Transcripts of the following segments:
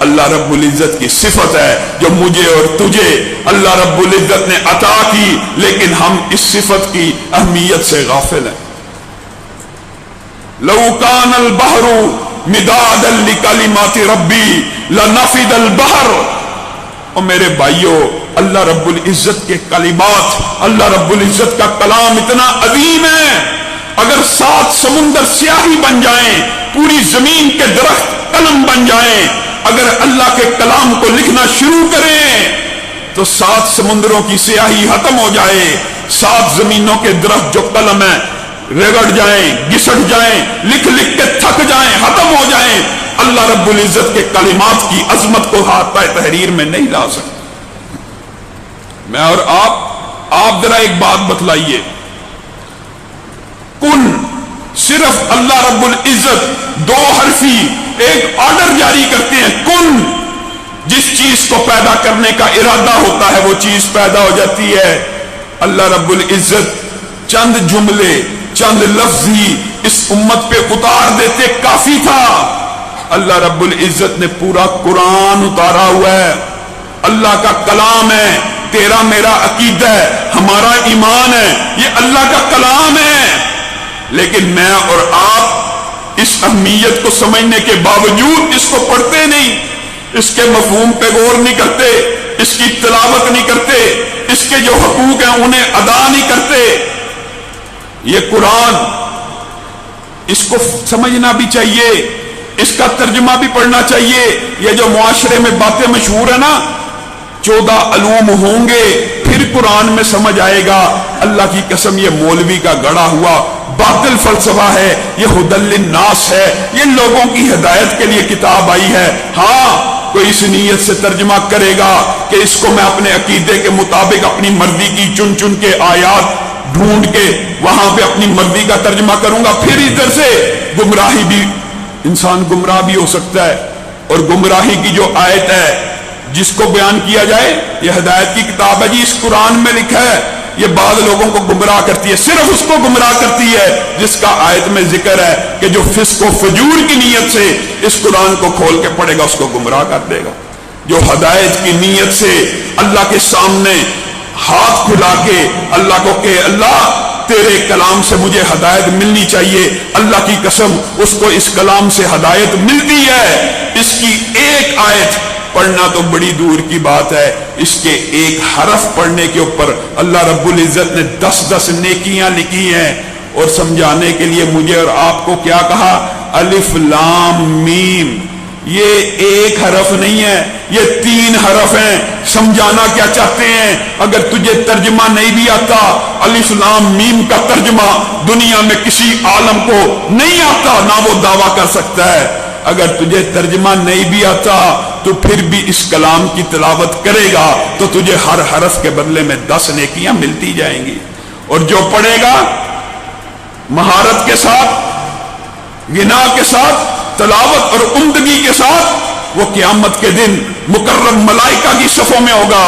اللہ رب العزت کی صفت ہے جو مجھے اور تجھے اللہ رب العزت نے عطا کی، لیکن ہم اس صفت کی اہمیت سے غافل ہیں۔ لو کان البحر مدادا لکلمات ربی لنفد البحر۔ اور میرے بھائیوں، اللہ رب العزت کے کلمات، اللہ رب العزت کا کلام اتنا عظیم ہے، اگر 7 سمندر سیاہی بن جائیں، پوری زمین کے درخت قلم بن جائیں، اگر اللہ کے کلام کو لکھنا شروع کریں تو 7 سمندروں کی سیاہی ختم ہو جائے، 7 زمینوں کے درخت جو قلم ہیں رگڑ جائیں، گھسٹ جائیں، لکھ لکھ کے تھک جائیں، ختم ہو جائیں، اللہ رب العزت کے کلمات کی عظمت کو ہاتھ تحریر میں نہیں لا سکتے۔ میں اور آپ ذرا ایک بات بتلائیے، کن، صرف اللہ رب العزت 2 حرفی ایک آرڈر جاری کرتے ہیں، کن، جس چیز کو پیدا کرنے کا ارادہ ہوتا ہے وہ چیز پیدا ہو جاتی ہے۔ اللہ رب العزت چند جملے، چند لفظ ہی اس امت پہ اتار دیتے کافی تھا۔ اللہ رب العزت نے پورا قرآن اتارا ہوا ہے، اللہ کا کلام ہے، تیرا میرا عقیدہ ہے، ہمارا ایمان ہے، یہ اللہ کا کلام ہے، لیکن میں اور آپ اس اہمیت کو سمجھنے کے باوجود اس کو پڑھتے نہیں، اس کے مفہوم پہ غور نہیں کرتے، اس کی تلاوت نہیں کرتے، اس کے جو حقوق ہیں انہیں ادا نہیں کرتے۔ یہ قرآن، اس کو سمجھنا بھی چاہیے، اس کا ترجمہ بھی پڑھنا چاہیے۔ یہ جو معاشرے میں باتیں مشہور ہیں نا، 14 علوم ہوں گے پھر قرآن میں سمجھ آئے گا، اللہ کی قسم یہ مولوی کا گڑا ہوا باطل فلسفہ ہے، یہ ہدی للناس ہے، یہ لوگوں کی ہدایت کے لیے کتاب آئی ہے۔ ہاں، کوئی اس نیت سے ترجمہ کرے گا کہ اس کو میں اپنے عقیدے کے مطابق اپنی مرضی کی چن چن کے آیات ڈھونڈ کے وہاں پہ اپنی مرضی کا ترجمہ کروں گا، پھر ادھر سے گمراہی بھی، انسان گمراہ بھی ہو سکتا ہے۔ اور گمراہی کی جو آیت ہے جس کو بیان کیا جائے، یہ ہدایت کی کتاب ہے جی، اس قرآن میں لکھا ہے، یہ بعض لوگوں کو گمراہ کرتی ہے، صرف اس کو گمراہ کرتی ہے جس کا آیت میں ذکر ہے کہ جو فسق و فجور کی نیت سے اس قرآن کو کھول کے پڑھے گا اس کو گمراہ کر دے گا۔ جو ہدایت کی نیت سے اللہ کے سامنے ہاتھ کھلا کے اللہ کو کہ اللہ تیرے کلام سے مجھے ہدایت ملنی چاہیے، اللہ کی قسم اس کو اس کلام سے ہدایت ملتی ہے۔ اس کی ایک آیت پڑھنا تو بڑی دور کی بات ہے، اس کے ایک حرف پڑھنے کے اوپر اللہ رب العزت نے 10 نیکیاں لکھی ہیں۔ اور سمجھانے کے لیے مجھے اور آپ کو کیا کہا؟ الف لام میم، یہ ایک حرف نہیں ہے، یہ 3 حرف ہیں۔ سمجھانا کیا چاہتے ہیں؟ اگر تجھے ترجمہ نہیں بھی آتا، الف لام میم کا ترجمہ دنیا میں کسی عالم کو نہیں آتا، نہ وہ دعویٰ کر سکتا ہے۔ اگر تجھے ترجمہ نہیں بھی آتا تو پھر بھی اس کلام کی تلاوت کرے گا تو تجھے ہر حرف کے بدلے میں 10 نیکیاں ملتی جائیں گی۔ اور جو پڑھے گا مہارت کے ساتھ، غنا کے ساتھ، تلاوت اور عمدگی کے ساتھ، وہ قیامت کے دن مکرم ملائکہ کی صفوں میں ہوگا۔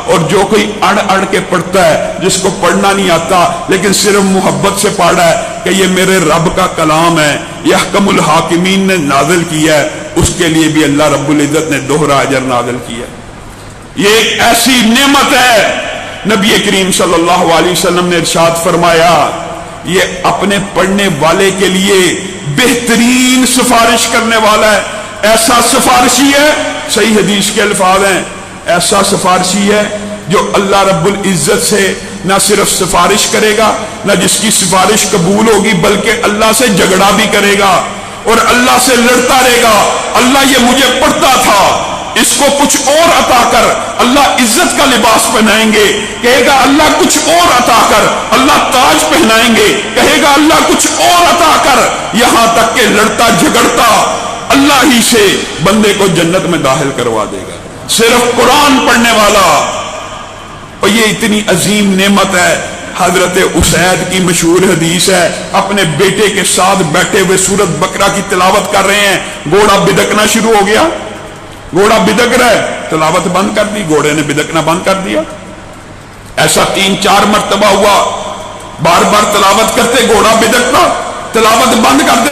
اور جو کوئی اڑ اڑ کے پڑھتا ہے، جس کو پڑھنا نہیں آتا لیکن صرف محبت سے پڑھ رہا ہے کہ یہ میرے رب کا کلام ہے، یہ احکم الحاکمین نے نازل کیا ہے، اس کے لیے بھی اللہ رب العزت نے دوہرا اجر نازل کیا ہے۔ یہ ایک ایسی نعمت ہے، نبی کریم صلی اللہ علیہ وسلم نے ارشاد فرمایا، یہ اپنے پڑھنے والے کے لیے بہترین سفارش کرنے والا ہے۔ ایسا سفارشی ہے، صحیح حدیث کے الفاظ ہیں، ایسا سفارشی ہے جو اللہ رب العزت سے نہ صرف سفارش کرے گا، نہ جس کی سفارش قبول ہوگی بلکہ اللہ سے جھگڑا بھی کرے گا اور اللہ سے لڑتا رہے گا۔ اللہ یہ مجھے پڑھتا تھا، اس کو کچھ اور عطا کر، اللہ عزت کا لباس پہنائیں گے، کہے گا اللہ کچھ اور عطا کر، اللہ تاج پہنائیں گے، کہے گا اللہ کچھ اور عطا کر، یہاں تک کہ لڑتا جھگڑتا اللہ ہی سے بندے کو جنت میں داخل کروا دے گا، صرف قرآن پڑھنے والا۔ اور یہ اتنی عظیم نعمت ہے۔ حضرت اسید کی مشہور حدیث ہے، اپنے بیٹے کے ساتھ بیٹھے ہوئے سورۃ بقرہ کی تلاوت کر رہے ہیں، گھوڑا بدکنا شروع ہو گیا، گھوڑا بدک رہا ہے، تلاوت بند کر دی، گھوڑے نے بدکنا بند کر دیا۔ ایسا 3-4 مرتبہ ہوا، بار بار تلاوت کرتے، گھوڑا بدکتا، تلاوت بند کر دے۔